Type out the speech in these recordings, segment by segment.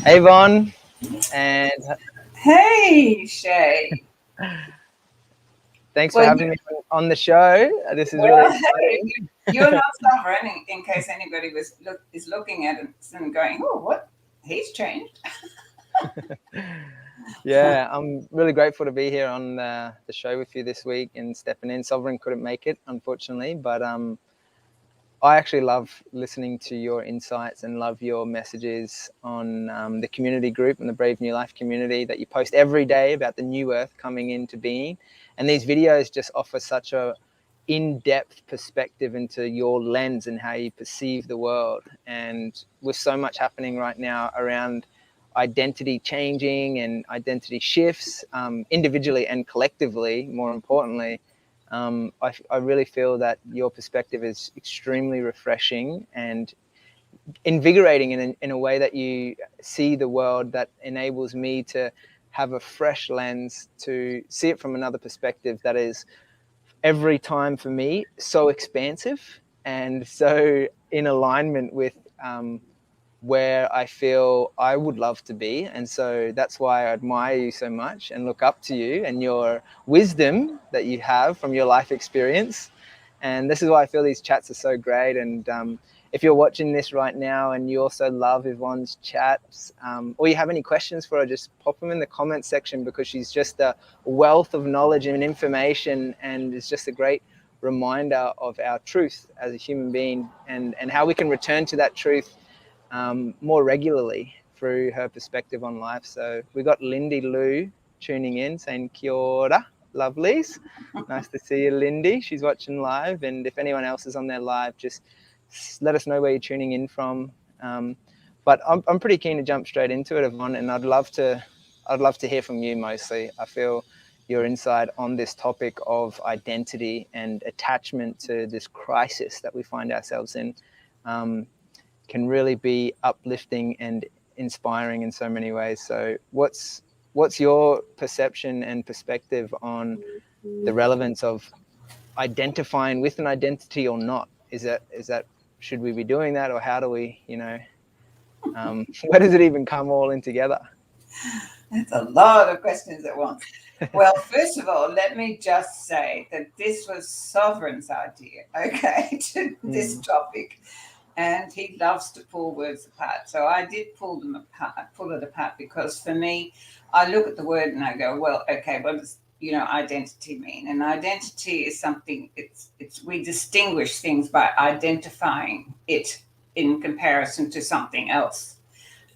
Hey, Yvonne, and Hey, Shay. thanks for Well, having me on the show. This is really well, hey, exciting. you're not sovereign in case anybody is looking at it and going, "Oh, what? He's changed." Yeah, I'm really grateful to be here on the show with you this week. And Stephanie and Sovereign couldn't make it, unfortunately, but I actually love listening to your insights and love your messages on the community group and the Brave New Life community that you post every day about the new earth coming into being. And these videos just offer such a in-depth perspective into your lens and how you perceive the world. And with so much happening right now around identity changing and identity shifts, individually and collectively, more importantly, I really feel that your perspective is extremely refreshing and invigorating in a way that you see the world, that enables me to have a fresh lens to see it from another perspective that is every time for me so expansive and so in alignment with where I feel I would love to be. And so that's why I admire you so much and look up to you and your wisdom that you have from your life experience. And this is why I feel these chats are so great. And if you're watching this right now and you also love Yvonne's chats, or you have any questions for her, just pop them in the comments section, because she's just a wealth of knowledge and information, and it's just a great reminder of our truth as a human being, and how we can return to that truth more regularly through her perspective on life. So we got Lindy Lou tuning in saying kia ora, lovelies. Nice to see you, Lindy. She's watching live. And if anyone else is on there live, just let us know where you're tuning in from. But I'm pretty keen to jump straight into it, Yvonne, and I'd love to hear from you mostly. I feel your insight on this topic of identity and attachment to this crisis that we find ourselves in can really be uplifting and inspiring in so many ways. So what's your perception and perspective on the relevance of identifying with an identity or not? Is that should we be doing that, or how do we, where does it even come all in together? That's a lot of questions at once. Well, first of all, let me just say that this was Sovereign's idea, okay, to this topic. And he loves to pull words apart. So I did pull it apart, because for me, I look at the word and I go, well, okay, what does identity mean? And identity is something. It's we distinguish things by identifying it in comparison to something else.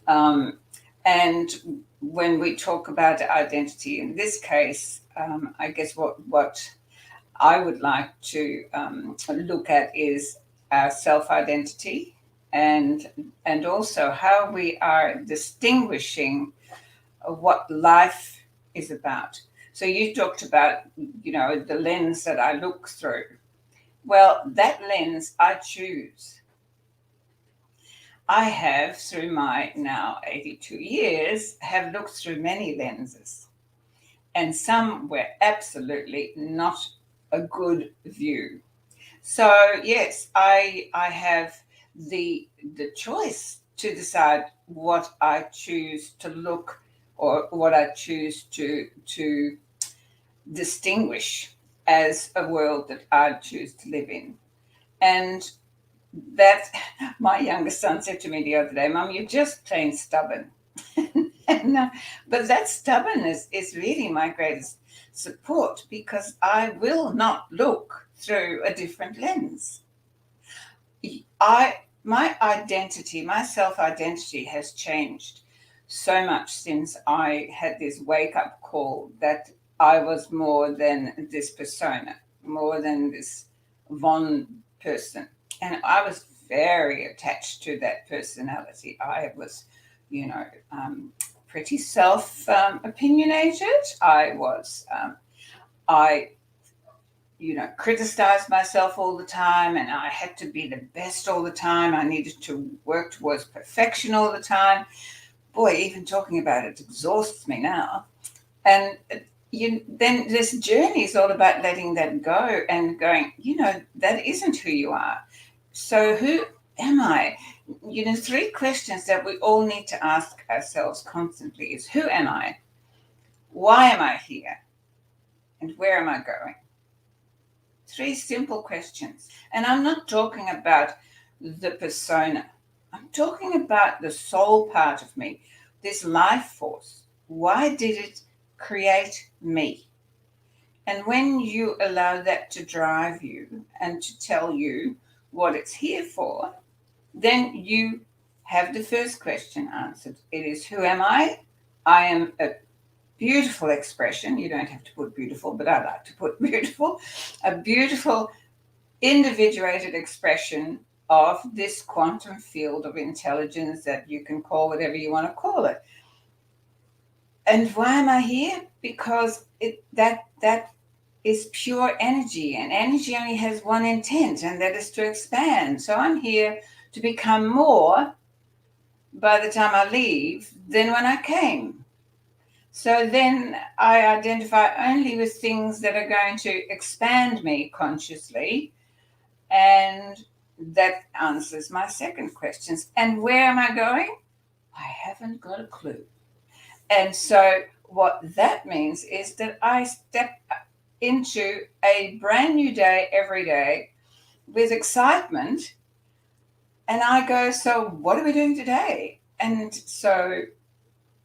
Um, and when we talk about identity in this case, I guess what I would like to look at is our self-identity, and also how we are distinguishing what life is about. So you talked about, the lens that I look through. Well, that lens I choose. I have, through my now 82 years, have looked through many lenses, and some were absolutely not a good view. So yes, I have the choice to decide what I choose to look, or what I choose to distinguish as a world that I choose to live in. And that my youngest son said to me the other day, "Mum, you're just plain stubborn." and, but that stubbornness is really my greatest support, because I will not look through a different lens. My identity, my self-identity has changed so much since I had this wake-up call that I was more than this persona, more than this Von person. And I was very attached to that personality. I was, you know, pretty self opinionated. I criticized myself all the time, and I had to be the best all the time. I needed to work towards perfection all the time. Boy, even talking about it exhausts me now. And then this journey is all about letting that go and going, that isn't who you are. So am I? You know, 3 questions that we all need to ask ourselves constantly is, who am I? Why am I here? And where am I going? 3 simple questions. And I'm not talking about the persona. I'm talking about the soul part of me, this life force. Why did it create me? And when you allow that to drive you and to tell you what it's here for, then you have the first question answered. It is, who am I? I am a beautiful expression. You don't have to put beautiful, but I like to put beautiful. A beautiful individuated expression of this quantum field of intelligence that you can call whatever you want to call it. And why am I here? Because that is pure energy, and energy only has one intent, and that is to expand. So I'm here to become more by the time I leave than when I came. So then I identify only with things that are going to expand me consciously, and that answers my second question. And where am I going? I haven't got a clue. And so what that means is that I step into a brand new day every day with excitement, and I go, so what are we doing today? And so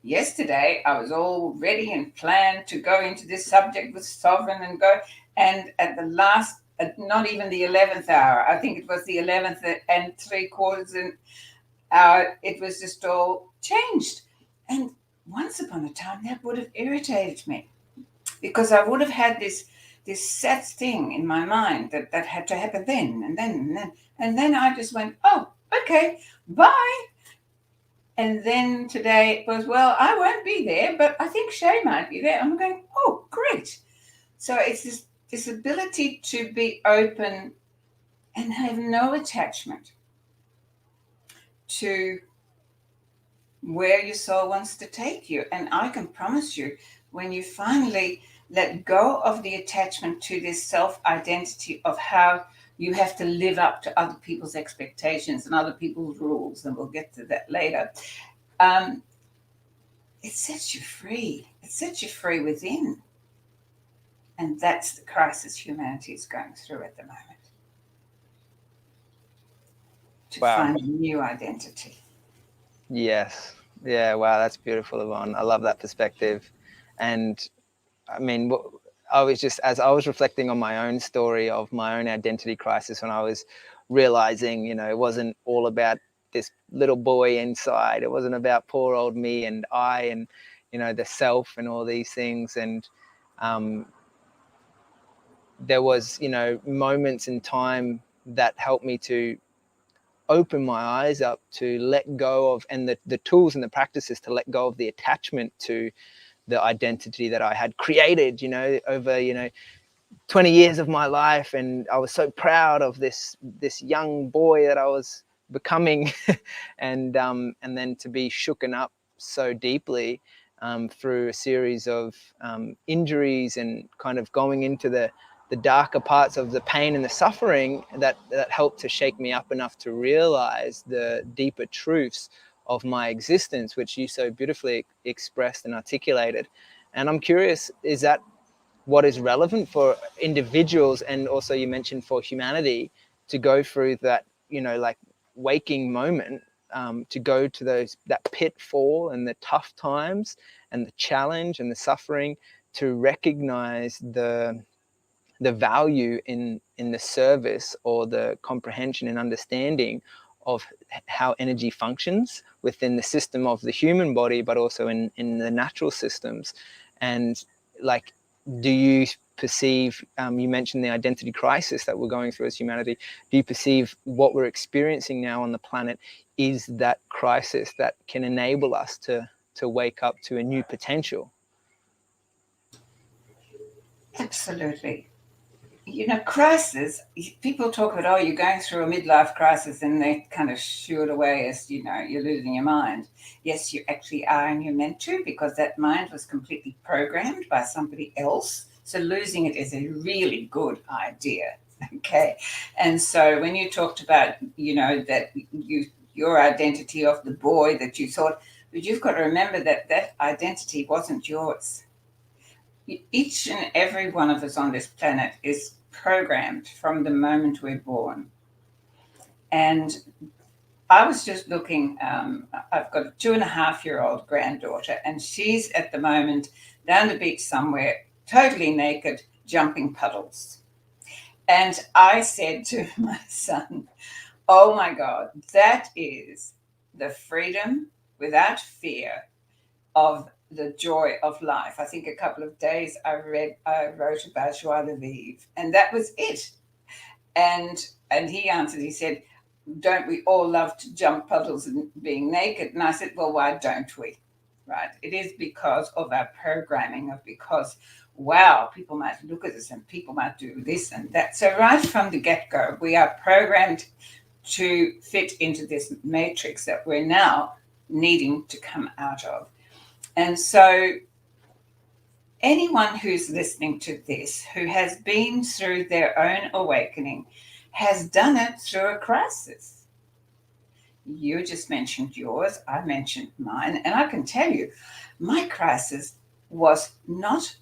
yesterday I was all ready and planned to go into this subject with Sovereign and go, and at the last, not even the 11th hour, I think it was the 11th and 3/4 hour, it was just all changed. And once upon a time that would have irritated me, because I would have had this set thing in my mind that had to happen then and then and then. And then I just went, oh, okay, bye. And then today it was, well, I won't be there, but I think Shay might be there. I'm going, oh, great. So it's this ability to be open and have no attachment to where your soul wants to take you. And I can promise you, when you finally let go of the attachment to this self-identity of how you have to live up to other people's expectations and other people's rules, and we'll get to that later, it sets you free. It sets you free within. And that's the crisis humanity is going through at the moment. To find a new identity. Yes. Yeah. Wow. That's beautiful, Yvonne. I love that perspective. And I mean, as I was reflecting on my own story of my own identity crisis, when I was realizing, it wasn't all about this little boy inside. It wasn't about poor old me and I and, the self and all these things. And there was, moments in time that helped me to open my eyes up to let go of, and the tools and the practices to let go of the attachment to the identity that I had created, over, 20 years of my life. And I was so proud of this young boy that I was becoming and then to be shooken up so deeply through a series of injuries and kind of going into the darker parts of the pain and the suffering that helped to shake me up enough to realize the deeper truths of my existence, which you so beautifully expressed and articulated. And I'm curious, is that what is relevant for individuals, and also you mentioned for humanity, to go through that, like waking moment, to go to that pitfall and the tough times and the challenge and the suffering, to recognize the value in the service or the comprehension and understanding of how energy functions within the system of the human body, but also in the natural systems. And like, do you perceive, you mentioned the identity crisis that we're going through as humanity, do you perceive what we're experiencing now on the planet is that crisis that can enable us to wake up to a new potential? Absolutely. Crisis, people talk about, oh, you're going through a midlife crisis, and they kind of shoo it away as, you're losing your mind. Yes, you actually are, and you're meant to, because that mind was completely programmed by somebody else. So losing it is a really good idea. Okay. And so when you talked about, that your identity of the boy that you thought, but you've got to remember that that identity wasn't yours. Each and every one of us on this planet is programmed from the moment we're born. And I was just looking, I've got a 2.5-year-old granddaughter, and she's at the moment down the beach somewhere, totally naked, jumping puddles. And I said to my son, oh my God, that is the freedom without fear of the joy of life. I think a couple of days I wrote about joie de vivre, and that was it. And he answered, he said, don't we all love to jump puddles and being naked? And I said, well, why don't we? Right? It is because of our programming, because, wow, people might look at us and people might do this and that. So right from the get-go, we are programmed to fit into this matrix that we're now needing to come out of. And so anyone who's listening to this, who has been through their own awakening, has done it through a crisis. You just mentioned yours, I mentioned mine, and I can tell you, my crisis was not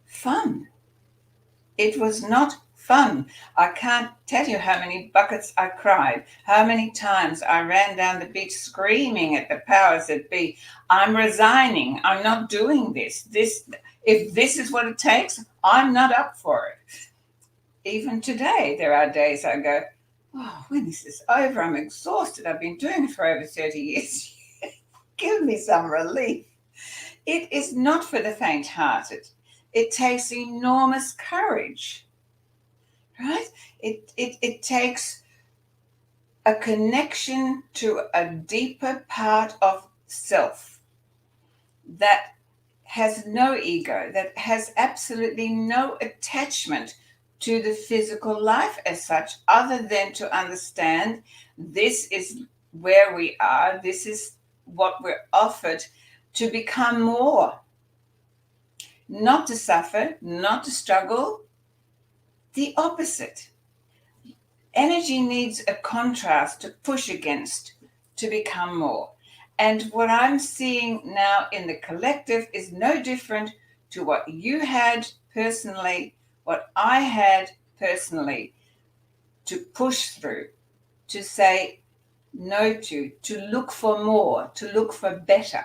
fun. It was not fun. I can't tell you how many buckets I cried, how many times I ran down the beach screaming at the powers that be, I'm resigning, I'm not doing this. If this is what it takes, I'm not up for it. Even today, there are days I go, oh, when is this over? I'm exhausted. I've been doing it for over 30 years. Give me some relief. It is not for the faint-hearted. It takes enormous courage, right? It takes a connection to a deeper part of self that has no ego, that has absolutely no attachment to the physical life as such, other than to understand this is where we are, this is what we're offered to become more. Not to suffer, not to struggle, the opposite. Energy needs a contrast to push against to become more. And what I'm seeing now in the collective is no different to what you had personally, what I had personally, to push through, to say no to look for more, to look for better.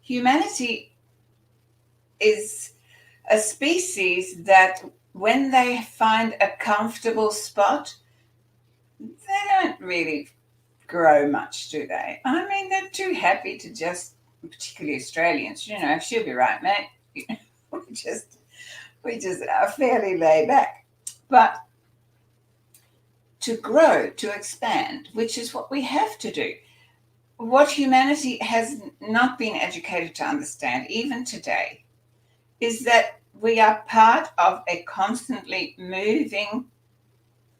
Humanity is a species that when they find a comfortable spot, they don't really grow much, do they? I mean, they're too happy to just, particularly Australians, she'll be right, mate. we just are fairly laid back. But to grow, to expand, which is what we have to do. What humanity has not been educated to understand, even today, is that we are part of a constantly moving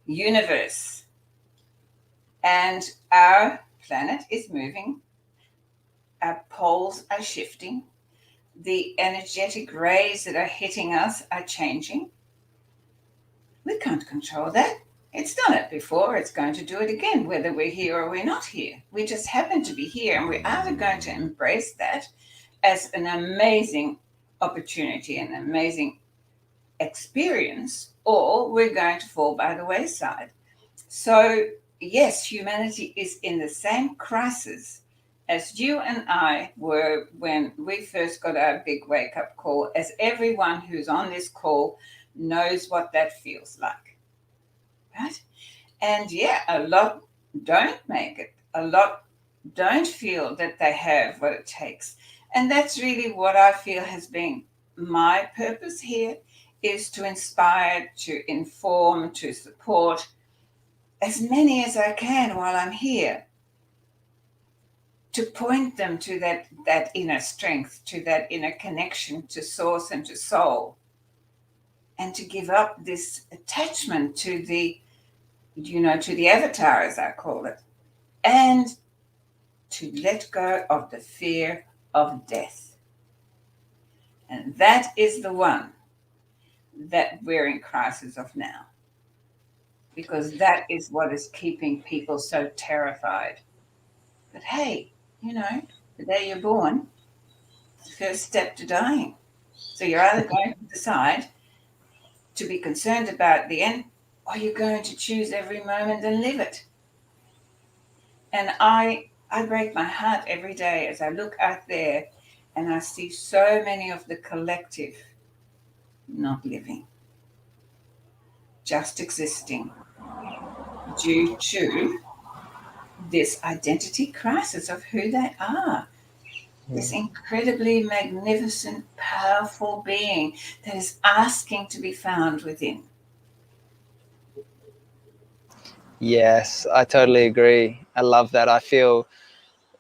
universe. And our planet is moving. Our poles are shifting. The energetic rays that are hitting us are changing. We can't control that. It's done it before. It's going to do it again, whether we're here or we're not here. We just happen to be here, and we're either going to embrace that as an amazing opportunity, an amazing experience, or we're going to fall by the wayside. So, yes, humanity is in the same crisis as you and I were when we first got our big wake-up call, as everyone who's on this call knows what that feels like, right? And yeah, a lot don't make it. A lot don't feel that they have what it takes. And that's really what I feel has been my purpose here, is to inspire, to inform, to support as many as I can while I'm here, to point them to that inner strength, to that inner connection to source and to soul, and to give up this attachment to the avatar, as I call it, and to let go of the fear of death. And that is the one that we're in crisis of now. because that is what is keeping people so terrified. But hey, the day you're born, the first step to dying. So you're either going to decide to be concerned about the end, or you're going to choose every moment and live it. And I break my heart every day as I look out there and I see so many of the collective not living, just existing due to this identity crisis of who they are. This incredibly magnificent, powerful being that is asking to be found within. Yes, I totally agree. I love that. I feel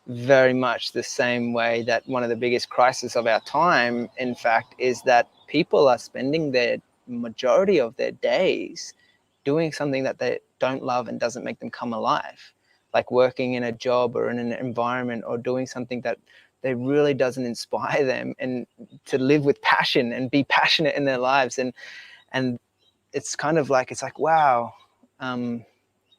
very much the same way, that one of the biggest crises of our time, in fact, is that people are spending their majority of their days doing something that they don't love and doesn't make them come alive, like working in a job or in an environment, or doing something that they really doesn't inspire them and to live with passion and be passionate in their lives. And it's kind of like, it's like, wow,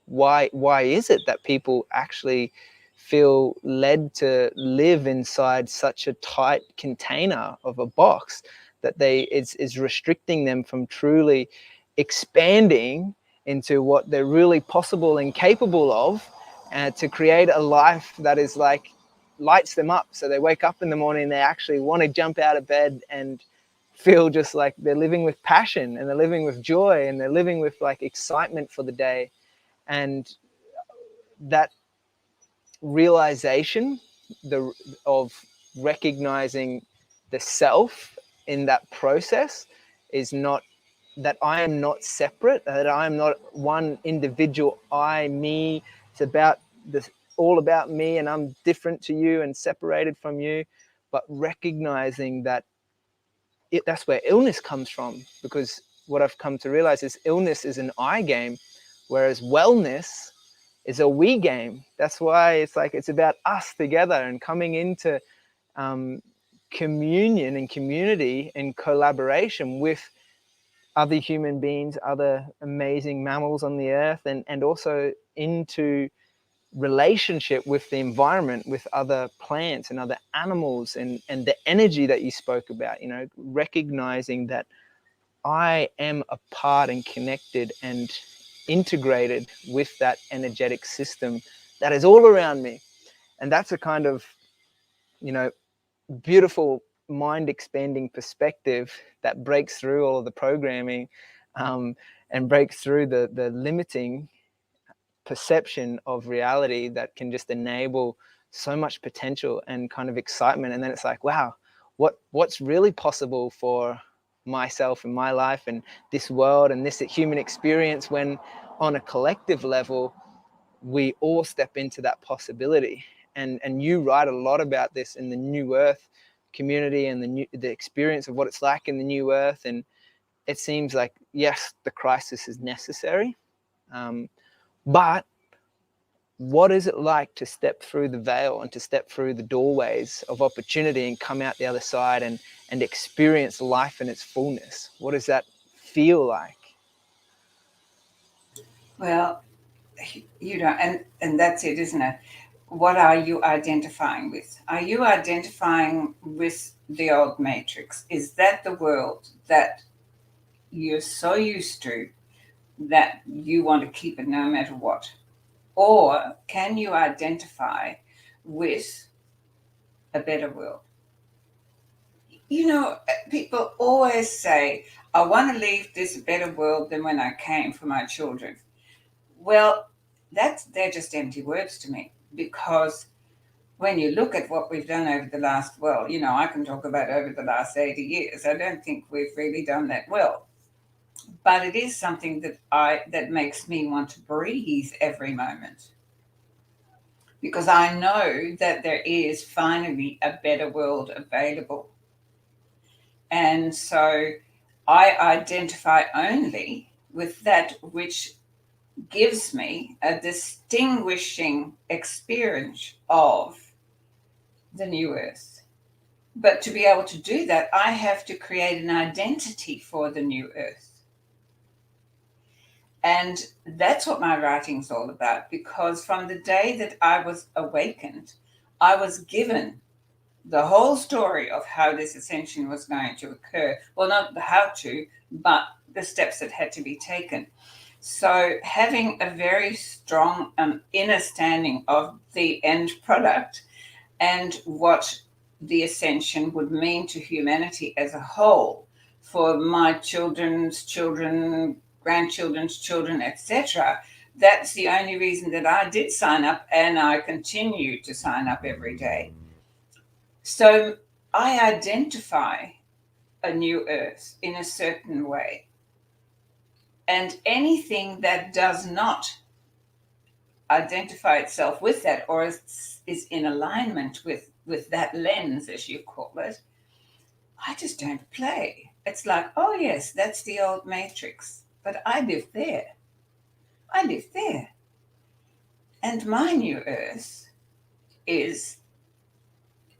why is it that people actually feel led to live inside such a tight container of a box that is restricting them from truly expanding into what they're really possible and capable of, to create a life that is like lights them up, so they wake up in the morning and they actually want to jump out of bed and feel just like they're living with passion, and they're living with joy, and they're living with like excitement for the day. And that realization of recognizing the self in that process is not that I am not separate, that I am not one individual I, me. It's about this, all about me, and I'm different to you and separated from you. But recognizing that that's where illness comes from, because what I've come to realize is illness is an I game, whereas wellness is a we game. That's why it's like, it's about us together and coming into communion and community and collaboration with other human beings, other amazing mammals on the earth, and also into relationship with the environment, with other plants and other animals, and the energy that you spoke about, recognizing that I am a part and connected and integrated with that energetic system that is all around me. And that's a kind of, beautiful mind expanding perspective that breaks through all of the programming, and breaks through the limiting perception of reality that can just enable so much potential and kind of excitement. And then it's like, wow, what's really possible for myself and my life and this world and this human experience, when on a collective level we all step into that possibility. And you write a lot about this in the New Earth community, and the experience of what it's like in the New Earth. And it seems like, yes, the crisis is necessary, but what is it like to step through the veil and to step through the doorways of opportunity and come out the other side and experience life in its fullness? What does that feel like? Well, and that's it, isn't it? What are you identifying with? Are you identifying with the old matrix? Is that the world that you're so used to that you want to keep it no matter what? Or can you identify with a better world? People always say, I want to leave this a better world than when I came for my children. Well, they're just empty words to me, because when you look at what we've done over the last, I can talk about over the last 80 years. I don't think we've really done that well. But it is something that makes me want to breathe every moment, because I know that there is finally a better world available. And so I identify only with that which gives me a distinguishing experience of the new earth. But to be able to do that, I have to create an identity for the new earth. And that's what my writing's all about, because from the day that I was awakened, I was given the whole story of how this ascension was going to occur. Well, not the how to, but the steps that had to be taken. So having a very strong understanding of the end product and what the ascension would mean to humanity as a whole, for my children's children, grandchildren's children, etc., that's the only reason that I did sign up, and I continue to sign up every day. So I identify a new earth in a certain way. And anything that does not identify itself with that, or is in alignment with that lens, as you call it, I just don't play. It's like, oh yes, that's the old matrix, but I live there. I live there. And my new earth is,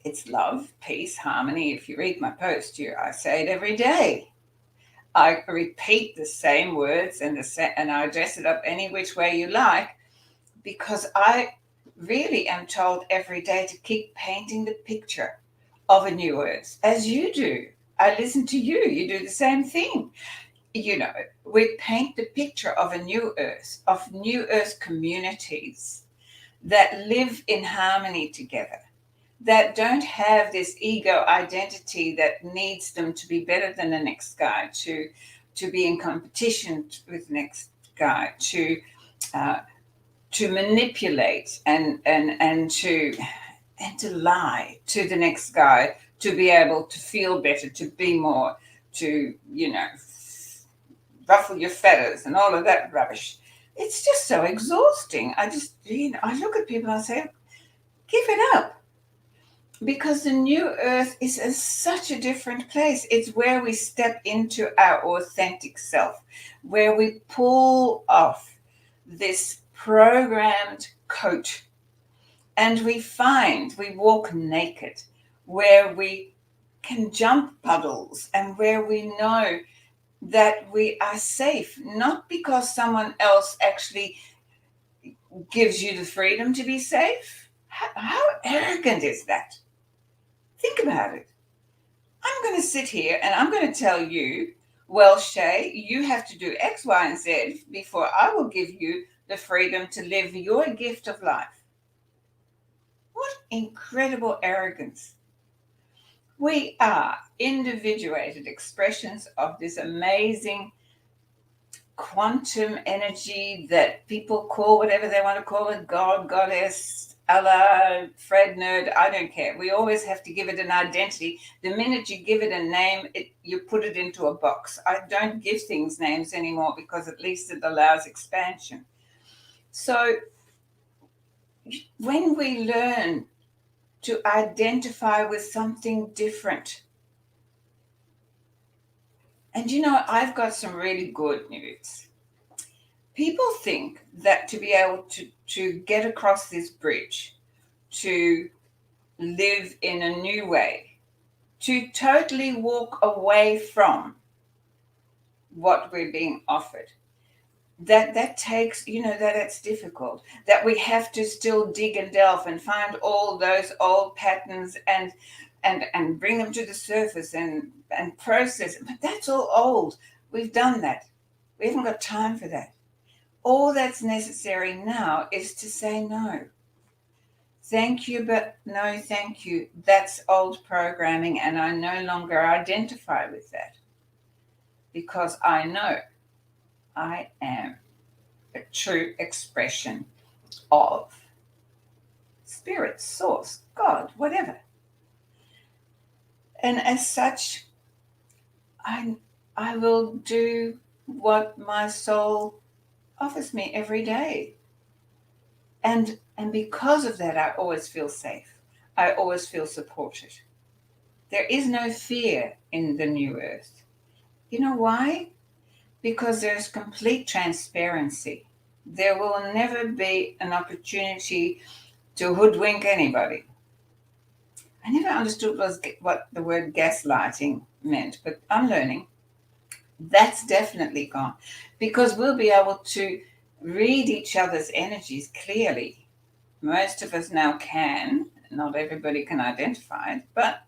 it's love, peace, harmony. If you read my post, I say it every day. I repeat the same words and I dress it up any which way you like, because I really am told every day to keep painting the picture of a new earth, as you do. I listen to you. You do the same thing. You know, we paint the picture of a new earth communities that live in harmony together, that don't have this ego identity that needs them to be better than the next guy, to be in competition with the next guy, to manipulate and to lie to the next guy, to be able to feel better, to be more, to, ruffle your feathers and all of that rubbish. It's just so exhausting. I look at people and I say, give it up. Because the new earth is such a different place. It's where we step into our authentic self, where we pull off this programmed coat and we walk naked, where we can jump puddles and where we know that we are safe, not because someone else actually gives you the freedom to be safe. How arrogant is that? Think about it. I'm going to sit here and I'm going to tell you, well, Shay, you have to do X, Y, and Z before I will give you the freedom to live your gift of life. What incredible arrogance. We are individuated expressions of this amazing quantum energy that people call whatever they want to call it, God, Goddess, Allah, Fred, nerd, I don't care. We always have to give it an identity. The minute you give it a name, you put it into a box. I don't give things names anymore, because at least it allows expansion. So when we learn to identify with something different, and I've got some really good news. People think that to be able to get across this bridge, to live in a new way, to totally walk away from what we're being offered, that takes, that it's difficult, that we have to still dig and delve and find all those old patterns and bring them to the surface and process. But that's all old. We've done that. We haven't got time for that. All that's necessary now is to say no. Thank you, but no thank you. That's old programming, and I no longer identify with that, because I know I am a true expression of spirit, source, God, whatever. And as such, I will do what my soul offers me every day. And because of that, I always feel safe. I always feel supported. There is no fear in the new earth. You know why? Because there's complete transparency. There will never be an opportunity to hoodwink anybody. I never understood what the word gaslighting meant, but I'm learning. That's definitely gone, because we'll be able to read each other's energies clearly. Most of us now can. Not everybody can identify it, but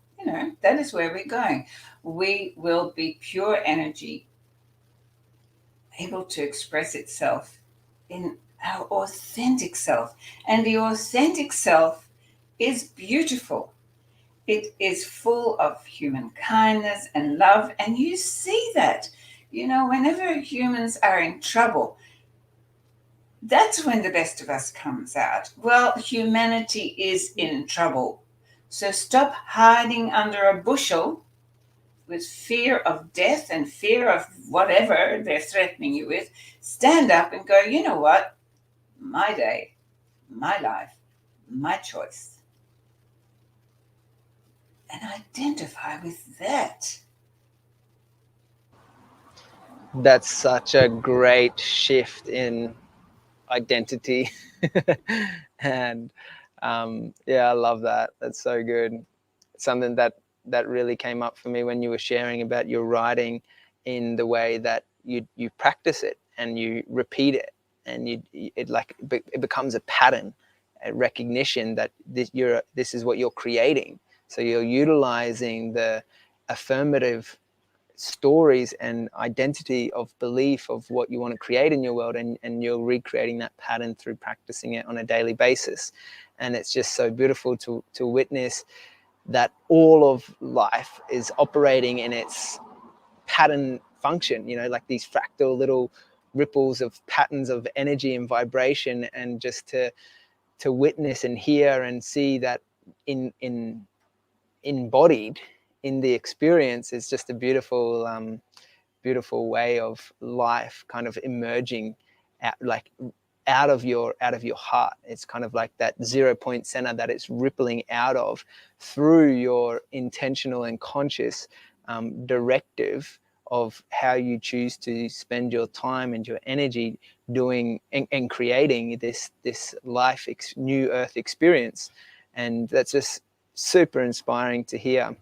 that is where we're going. We will be pure energy, able to express itself in our authentic self. And the authentic self is beautiful. It is full of human kindness and love. And you see that, whenever humans are in trouble, that's when the best of us comes out. Well, humanity is in trouble. So stop hiding under a bushel with fear of death and fear of whatever they're threatening you with. Stand up and go, you know what? My day, my life, my choice. And identify with that. That's such a great shift in identity. And yeah, I love that. That's so good. Something that really came up for me when you were sharing about your writing, in the way that you practice it and you repeat it, and it becomes a pattern, a recognition that this is what you're creating. So you're utilizing the affirmative stories and identity of belief of what you want to create in your world, and you're recreating that pattern through practicing it on a daily basis. And it's just so beautiful to witness that all of life is operating in its pattern function, like these fractal little ripples of patterns of energy and vibration, and just to witness and hear and see that embodied in the experience is just a beautiful beautiful way of life kind of emerging out of your heart. It's kind of like that 0 point center that it's rippling out of through your intentional and conscious directive of how you choose to spend your time and your energy doing and creating this life new earth experience. And that's just super inspiring to hear,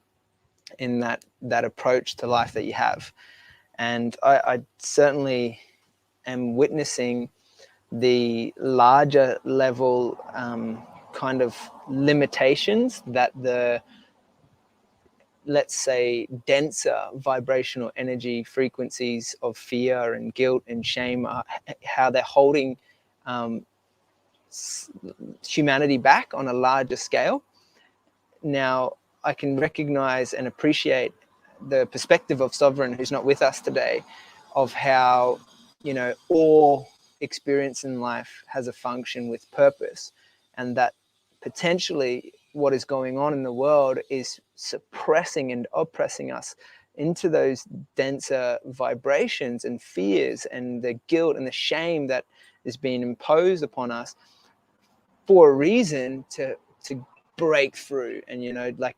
in that approach to life that you have. And I certainly am witnessing the larger level kind of limitations that the, let's say, denser vibrational energy frequencies of fear and guilt and shame are, how they're holding humanity back on a larger scale. Now, I can recognize and appreciate the perspective of Sovereign, who's not with us today, of how, all experience in life has a function with purpose, and that potentially what is going on in the world is suppressing and oppressing us into those denser vibrations and fears and the guilt and the shame that is being imposed upon us for a reason to break through and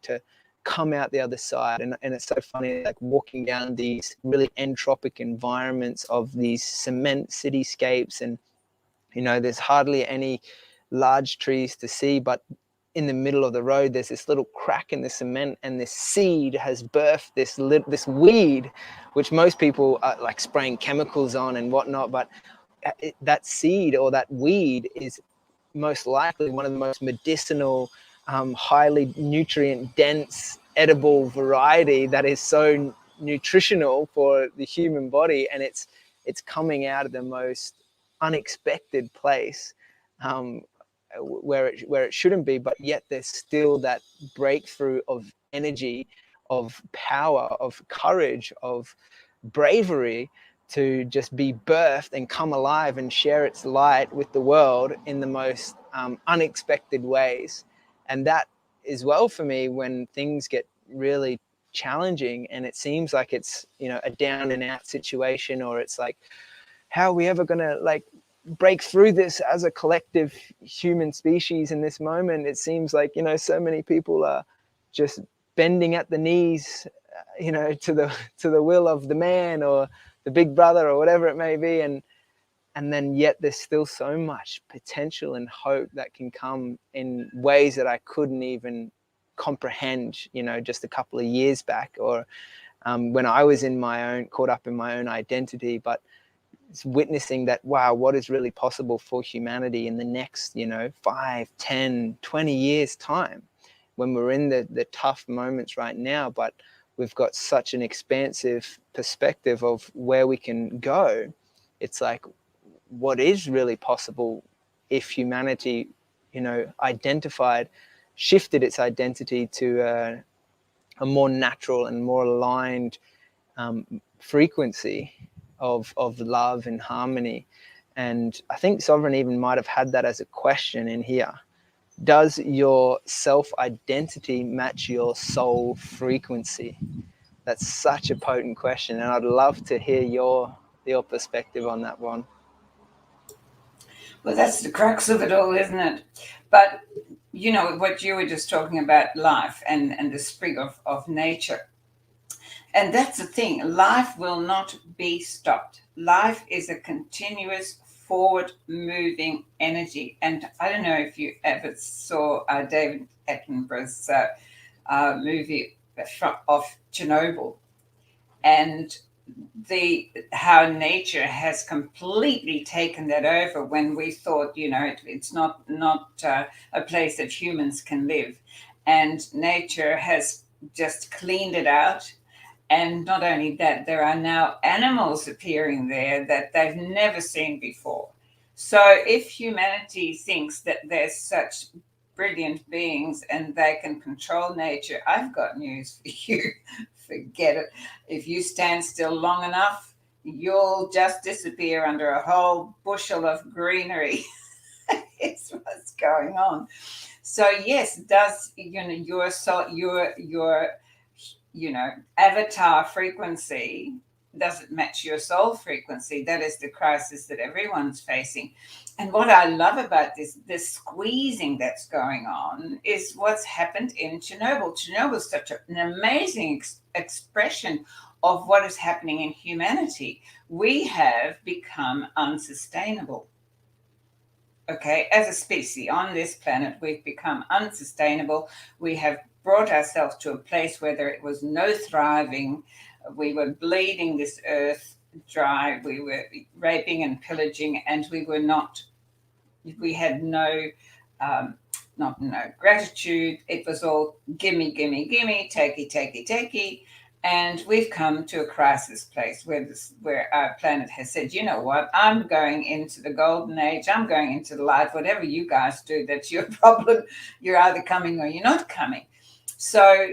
to come out the other side. And it's so funny, like walking down these really entropic environments of these cement cityscapes, and there's hardly any large trees to see, but in the middle of the road there's this little crack in the cement, and this seed has birthed this weed, which most people are like spraying chemicals on and whatnot, but that seed or that weed is most likely one of the most medicinal, highly nutrient dense edible variety that is so nutritional for the human body, and it's coming out of the most unexpected place, where it shouldn't be, but yet there's still that breakthrough of energy, of power, of courage, of bravery, to just be birthed and come alive and share its light with the world in the most unexpected ways. And that is well for me when things get really challenging and it seems like it's a down and out situation, or it's like, how are we ever going to break through this as a collective human species in this moment? It seems like so many people are just bending at the knees, to the will of the man or the big brother or whatever it may be, and then yet there's still so much potential and hope that can come in ways that I couldn't even comprehend just a couple of years back, or when I was caught up in my own identity, but it's witnessing that, wow, what is really possible for humanity in the next, 5, 10, 20 years time, when we're in the tough moments right now, but we've got such an expansive perspective of where we can go. It's like, what is really possible if humanity, shifted its identity to a more natural and more aligned frequency of love and harmony. And I think Sovereign even might have had that as a question in here. Does your self-identity match your soul frequency? That's such a potent question, and I'd love to hear your perspective on that one. Well, that's the crux of it all, isn't it? But what you were just talking about, life and the spring of nature. And that's the thing. Life will not be stopped. Life is a continuous forward-moving energy. And I don't know if you ever saw David Attenborough's movie of Chernobyl, and how nature has completely taken that over when we thought, it's not a place that humans can live. And nature has just cleaned it out. And not only that, there are now animals appearing there that they've never seen before. So if humanity thinks that there's such brilliant beings and they can control nature, I've got news for you. Forget it. If you stand still long enough, you'll just disappear under a whole bushel of greenery. It's what's going on. So yes, does your soul, your avatar frequency, does it match your soul frequency? That is the crisis that everyone's facing. And what I love about this squeezing that's going on is what's happened in Chernobyl. Chernobyl is such an amazing expression of what is happening in humanity. We have become unsustainable. Okay, as a species on this planet, we've become unsustainable. We have brought ourselves to a place where there was no thriving. We were bleeding this earth dry. We were raping and pillaging, and we had no gratitude. It was all gimme, gimme, gimme, takey, takey, takey. And we've come to a crisis place where our planet has said, you know what, I'm going into the golden age. I'm going into the light. Whatever you guys do, that's your problem. You're either coming or you're not coming. So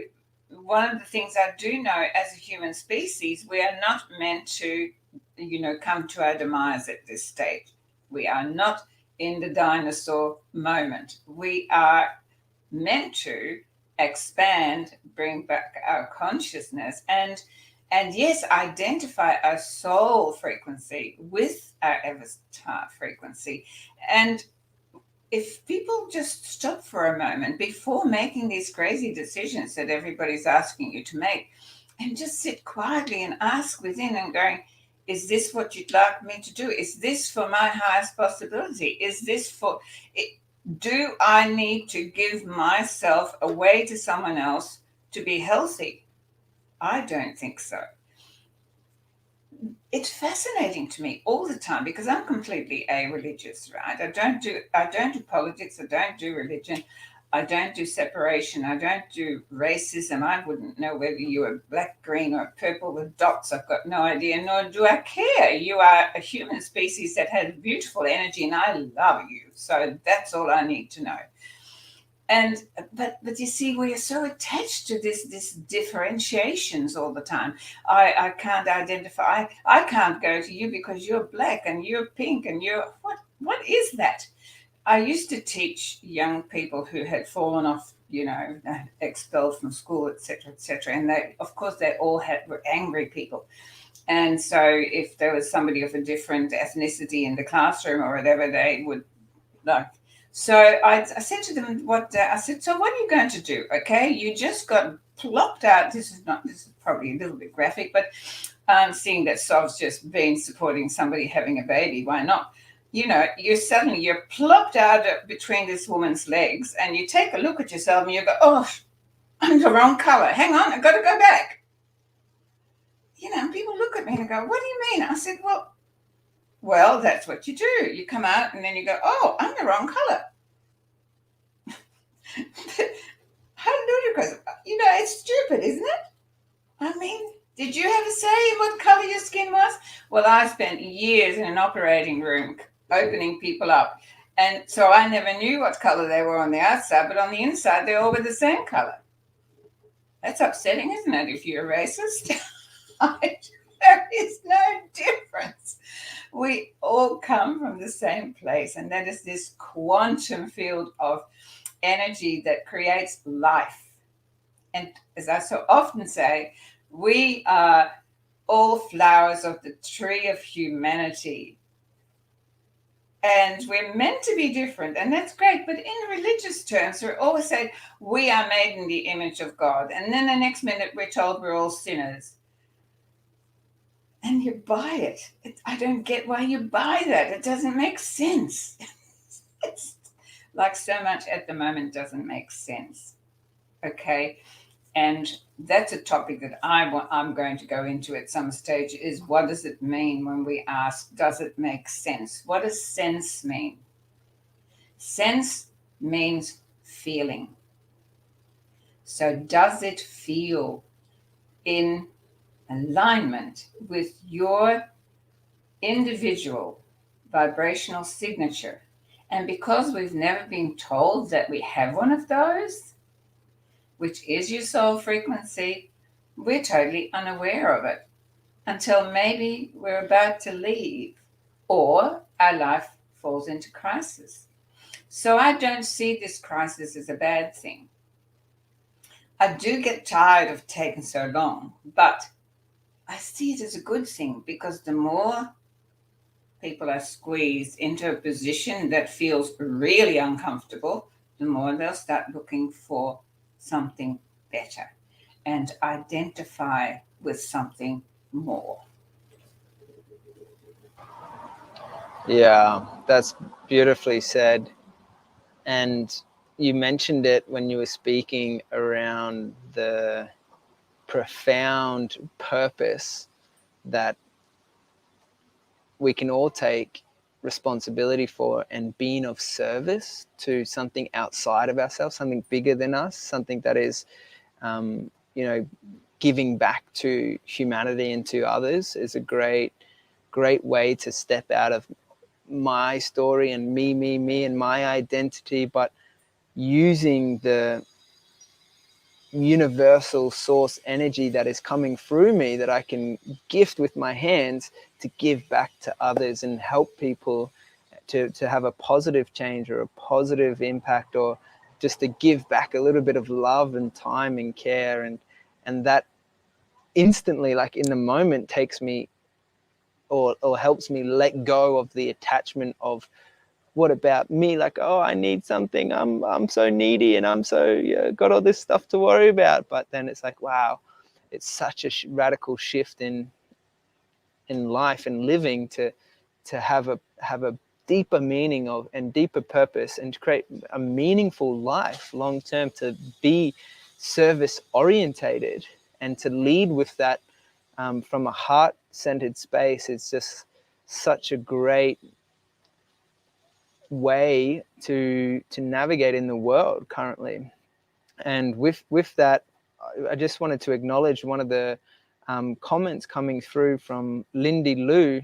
one of the things I do know, as a human species, we are not meant to, come to our demise at this stage. We are not in the dinosaur moment. We are meant to expand, bring back our consciousness, and yes, identify our soul frequency with our avatar frequency. And if people just stop for a moment before making these crazy decisions that everybody's asking you to make, and just sit quietly and ask within and going, is this what you'd like me to do? Is this for my highest possibility? Is this for it? Do I need to give myself away to someone else to be healthy? I don't think so. It's fascinating to me all the time because I'm completely a-religious, right? I don't do politics. I don't do religion. I don't do separation. I don't do racism. I wouldn't know whether you are black, green, or purple with dots. I've got no idea, nor do I care. You are a human species that has beautiful energy, and I love you. So that's all I need to know. And but you see, we are so attached to this differentiations all the time. I can't identify. I can't go to you because you're black and you're pink and you're what is that? I used to teach young people who had fallen off, expelled from school, etc., etc. And they, of course, they all were angry people. And so if there was somebody of a different ethnicity in the classroom or whatever, they would like. So I said to them, I said, so what are you going to do? Okay, you just got plopped out. This is probably a little bit graphic, but seeing that Sov's just been supporting somebody having a baby, why not? You're plopped out between this woman's legs, and you take a look at yourself and you go, oh, I'm the wrong color. Hang on, I've got to go back. and people look at me and go, what do you mean? I said, well, that's what you do. You come out and then you go, oh, I'm the wrong color. How ludicrous. It's stupid, isn't it? I mean, did you have a say in what color your skin was? Well, I spent years in an operating room opening people up. And so I never knew what color they were on the outside, but on the inside, they all were the same color. That's upsetting, isn't it, if you're a racist? There is no difference. We all come from the same place, and that is this quantum field of energy that creates life. And as I so often say, we are all flowers of the tree of humanity. And we're meant to be different, and that's great. But in religious terms, we're always saying we are made in the image of God. And then the next minute, we're told we're all sinners. And you buy it. I don't get why you buy that. It doesn't make sense. It's like so much at the moment doesn't make sense. Okay. And that's a topic that I'm going to go into at some stage, is what does it mean when we ask, does it make sense? What does sense mean? Sense means feeling. So does it feel in alignment with your individual vibrational signature? And because we've never been told that we have one of those, which is your soul frequency, we're totally unaware of it until maybe we're about to leave or our life falls into crisis. So I don't see this crisis as a bad thing. I do get tired of taking so long, but I see it as a good thing, because the more people are squeezed into a position that feels really uncomfortable, the more they'll start looking for something better and identify with something more. Yeah, that's beautifully said. And you mentioned it when you were speaking around the profound purpose that we can all take responsibility for, and being of service to something outside of ourselves, something bigger than us, something that is, giving back to humanity and to others, is a great way to step out of my story and me and my identity, but using the universal source energy that is coming through me, that I can gift with my hands, to give back to others and help people to have a positive change or a positive impact, or just to give back a little bit of love and time and care. And that instantly, like in the moment, takes me or helps me let go of the attachment of, what about me? Like, oh, I need something. I'm so needy, and I'm so got all this stuff to worry about. But then it's like, wow, it's such a radical shift in life and living, to have a deeper meaning of, and deeper purpose, and to create a meaningful life long term, to be service orientated and to lead with that from a heart centered space. It's just such a great way to navigate in the world currently. And with that, I just wanted to acknowledge one of the comments coming through from Lindy Lou,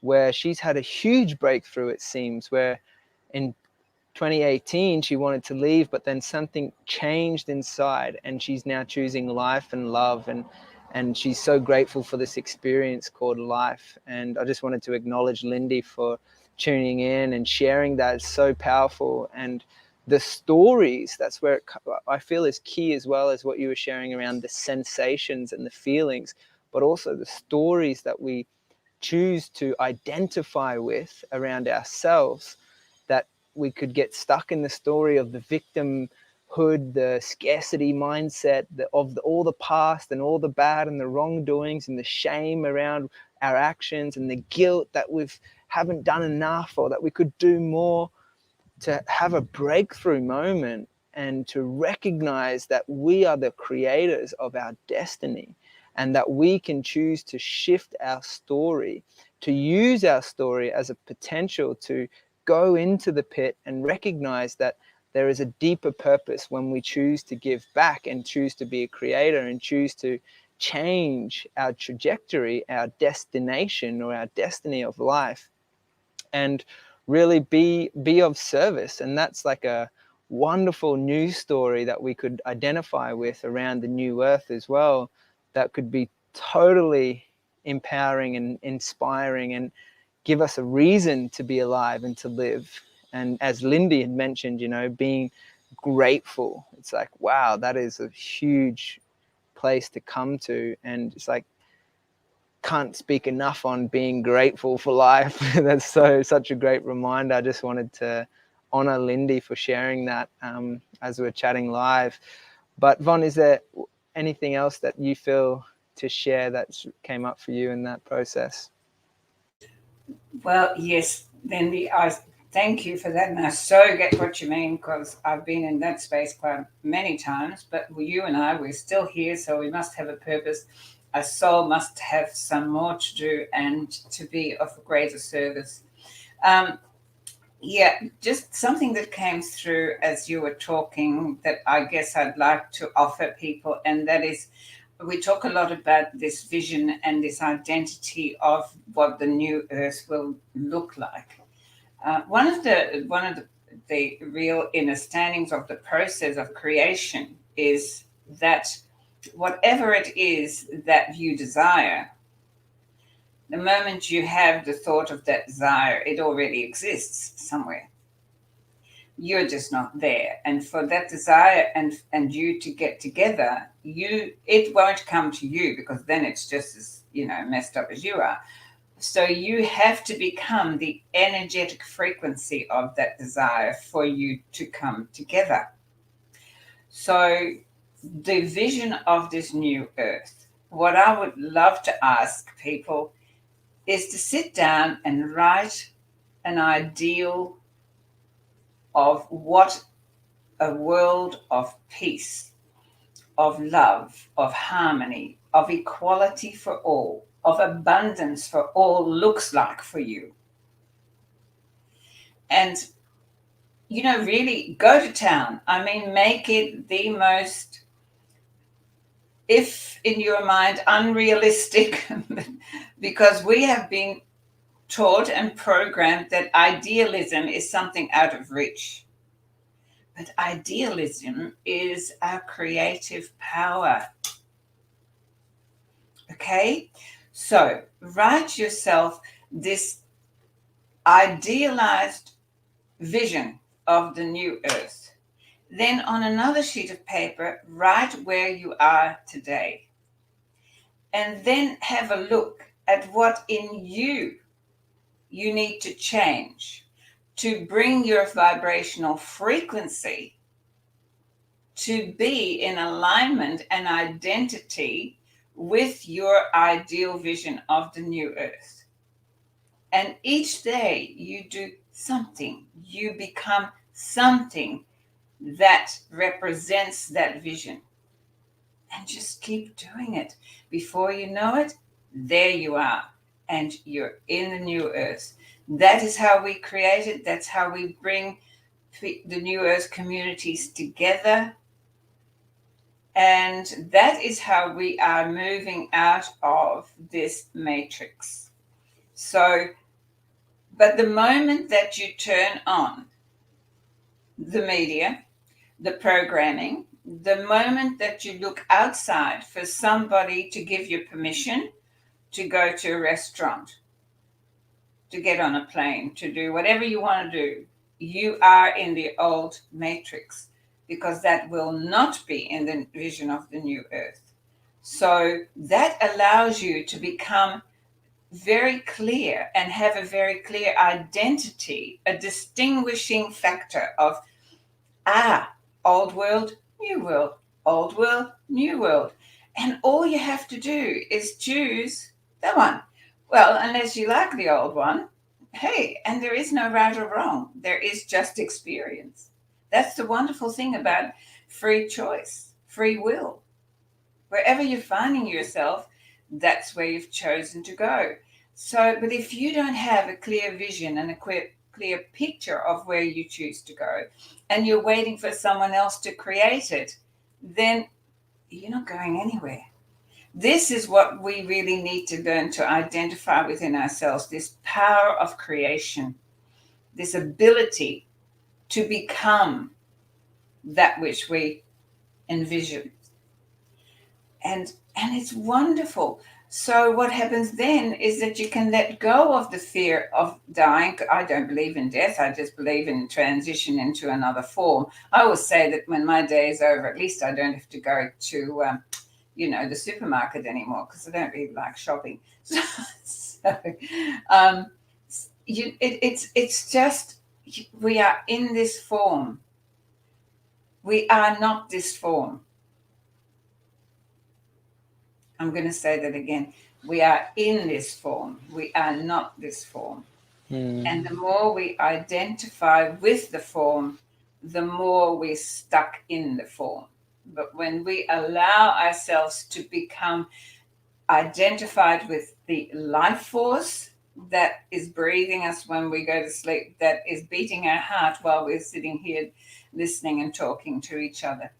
where she's had a huge breakthrough, it seems, where in 2018 she wanted to leave, but then something changed inside, and she's now choosing life and love, and she's so grateful for this experience called life. And I just wanted to acknowledge Lindy for tuning in and sharing that. It's so powerful. And the stories, that's where I feel is key, as well as what you were sharing around the sensations and the feelings, but also the stories that we choose to identify with around ourselves, that we could get stuck in the story of the victimhood, the scarcity mindset of all the past and all the bad and the wrongdoings and the shame around our actions and the guilt that we haven't done enough or that we could do more. To have a breakthrough moment and to recognize that we are the creators of our destiny, and that we can choose to shift our story, to use our story as a potential to go into the pit and recognize that there is a deeper purpose when we choose to give back and choose to be a creator and choose to change our trajectory, our destination or our destiny of life, and really be of service. And that's like a wonderful news story that we could identify with around the new earth as well, that could be totally empowering and inspiring and give us a reason to be alive and to live. And as Lindy had mentioned, you know, being grateful, it's like, wow, that is a huge place to come to. And it's like, can't speak enough on being grateful for life. That's such a great reminder. I just wanted to honor Lindy for sharing that as we're chatting live. But Yvonne, is there anything else that you feel to share that came up for you in that process? Well, yes, Lindy, I thank you for that. And I so get what you mean, because I've been in that space quite many times. But you and I, we're still here, so we must have a purpose. Our soul must have some more to do and to be of greater service. Yeah, just something that came through as you were talking that I guess I'd like to offer people, and that is, we talk a lot about this vision and this identity of what the new earth will look like. One of the real understandings of the process of creation is that whatever it is that you desire, the moment you have the thought of that desire, it already exists somewhere. You're just not there. And for that desire and you to get together, it won't come to you, because then it's just as, messed up as you are. So you have to become the energetic frequency of that desire for you to come together. So the vision of this new earth, what I would love to ask people is to sit down and write an ideal of what a world of peace, of love, of harmony, of equality for all, of abundance for all looks like for you. And, really go to town. I mean, make it the most, if in your mind, unrealistic, because we have been taught and programmed that idealism is something out of reach. But idealism is our creative power. Okay? So write yourself this idealized vision of the new earth. Then on another sheet of paper, write where you are today. And then have a look at what in you need to change to bring your vibrational frequency to be in alignment and identity with your ideal vision of the new earth. And each day you do something, you become something that represents that vision. And just keep doing it. Before you know it, there you are. And you're in the new earth. That is how we create it. That's how we bring the new earth communities together. And that is how we are moving out of this matrix. So, but the moment that you turn on the media, the programming, the moment that you look outside for somebody to give you permission to go to a restaurant, to get on a plane, to do whatever you want to do, you are in the old matrix, because that will not be in the vision of the new earth. So that allows you to become very clear and have a very clear identity, a distinguishing factor of, old world, new world, old world, new world. And all you have to do is choose the one. Well, unless you like the old one, hey, and there is no right or wrong. There is just experience. That's the wonderful thing about free choice, free will. Wherever you're finding yourself, that's where you've chosen to go. So, but if you don't have a clear vision and a clear picture of where you choose to go, and you're waiting for someone else to create it, then you're not going anywhere. This is what we really need to learn to identify within ourselves, this power of creation, this ability to become that which we envision. And it's wonderful. So what happens then is that you can let go of the fear of dying. I don't believe in death. I just believe in transition into another form. I always say that when my day is over, at least I don't have to go to the supermarket anymore, because I don't really like shopping. It's just, we are in this form. We are not this form. I'm going to say that again. We are in this form. We are not this form. And the more we identify with the form, the more we're stuck in the form. But when we allow ourselves to become identified with the life force that is breathing us when we go to sleep, that is beating our heart while we're sitting here listening and talking to each other,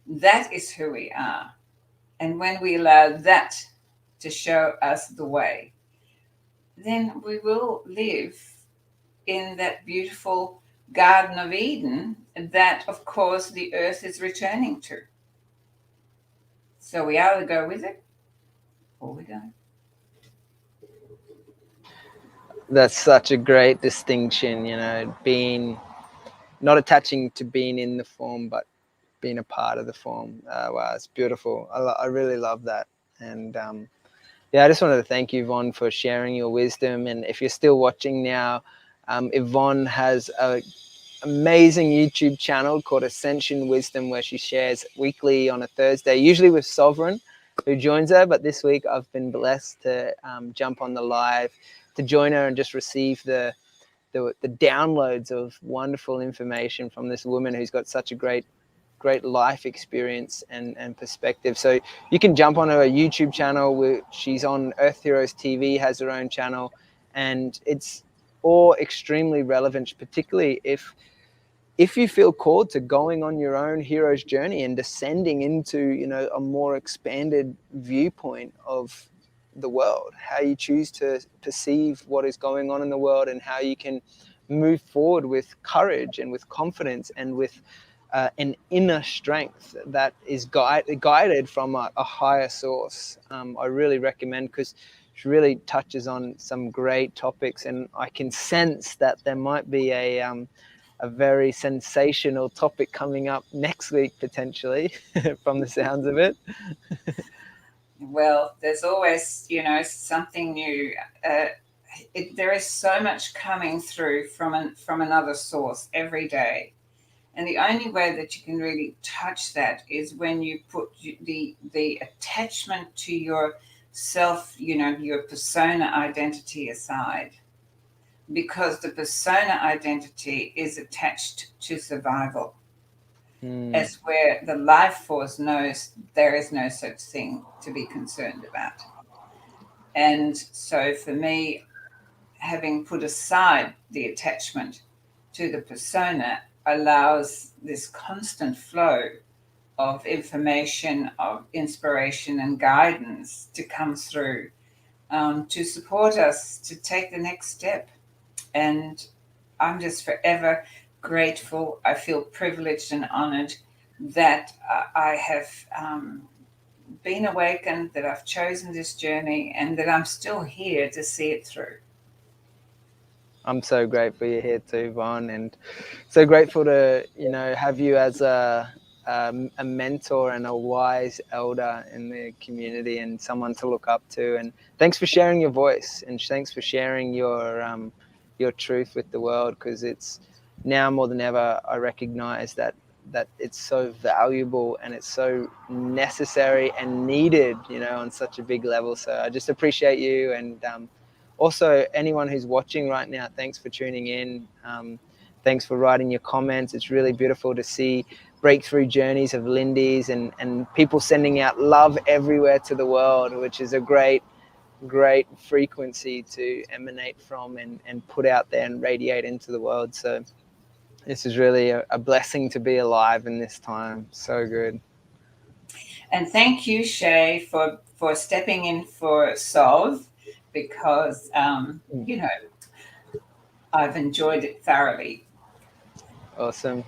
that is who we are. And when we allow that to show us the way, then we will live in that beautiful Garden of Eden that, of course, the earth is returning to. So we either go with it or we don't. That's such a great distinction, being not attaching to being in the form, but being a part of the form. Wow, it's beautiful. I really love that. And I just wanted to thank you, Yvonne, for sharing your wisdom. And if you're still watching now, Yvonne has an amazing YouTube channel called Ascension Wisdom, where she shares weekly on a Thursday, usually with Souvereign, who joins her. But this week I've been blessed to jump on the live to join her and just receive the downloads of wonderful information from this woman who's got such a great life experience and perspective. So you can jump on her YouTube channel, where she's on Earth Heroes TV, has her own channel, and it's all extremely relevant, particularly if you feel called to going on your own hero's journey and descending into a more expanded viewpoint of the world, how you choose to perceive what is going on in the world, and how you can move forward with courage and with confidence and with an inner strength that is guided from a higher source. I really recommend, because she really touches on some great topics, and I can sense that there might be a very sensational topic coming up next week, potentially, from the sounds of it. Well, there's always, something new. There is so much coming through from another source every day. And the only way that you can really touch that is when you put the attachment to your self, your persona identity aside. Because the persona identity is attached to survival. As where the life force knows there is no such thing to be concerned about. And so for me, having put aside the attachment to the persona allows this constant flow of information, of inspiration and guidance to come through, to support us to take the next step. And I'm just forever grateful. I feel privileged and honored that I have been awakened, that I've chosen this journey, and that I'm still here to see it through. I'm so grateful you're here too, Yvonne, and so grateful to have you as a mentor and a wise elder in the community, and someone to look up to. And thanks for sharing your voice, and thanks for sharing your truth with the world, because it's now more than ever I recognize that it's so valuable and it's so necessary and needed, on such a big level. So I just appreciate you, and also anyone who's watching right now, thanks for tuning in. Thanks for writing your comments. It's really beautiful to see breakthrough journeys of Lindy's and people sending out love everywhere to the world, which is a great frequency to emanate from and put out there and radiate into the world. So this is really a blessing to be alive in this time. So good. And thank you, Shay, for stepping in for Solve, because you know, I've enjoyed it thoroughly. Awesome.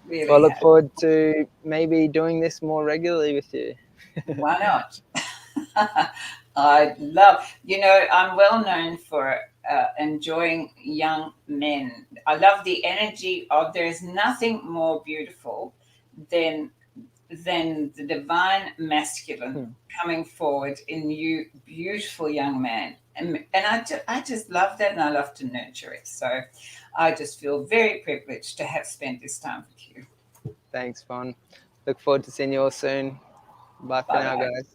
Really Well, I look have. forward to maybe doing this more regularly with you. Why not? I love, I'm well known for enjoying young men. I love the energy of, there's nothing more beautiful than the divine masculine coming forward in you, beautiful young man. And I just love that, and I love to nurture it. So I just feel very privileged to have spent this time with you. Thanks, Yvonne. Look forward to seeing you all soon. Bye for now, guys.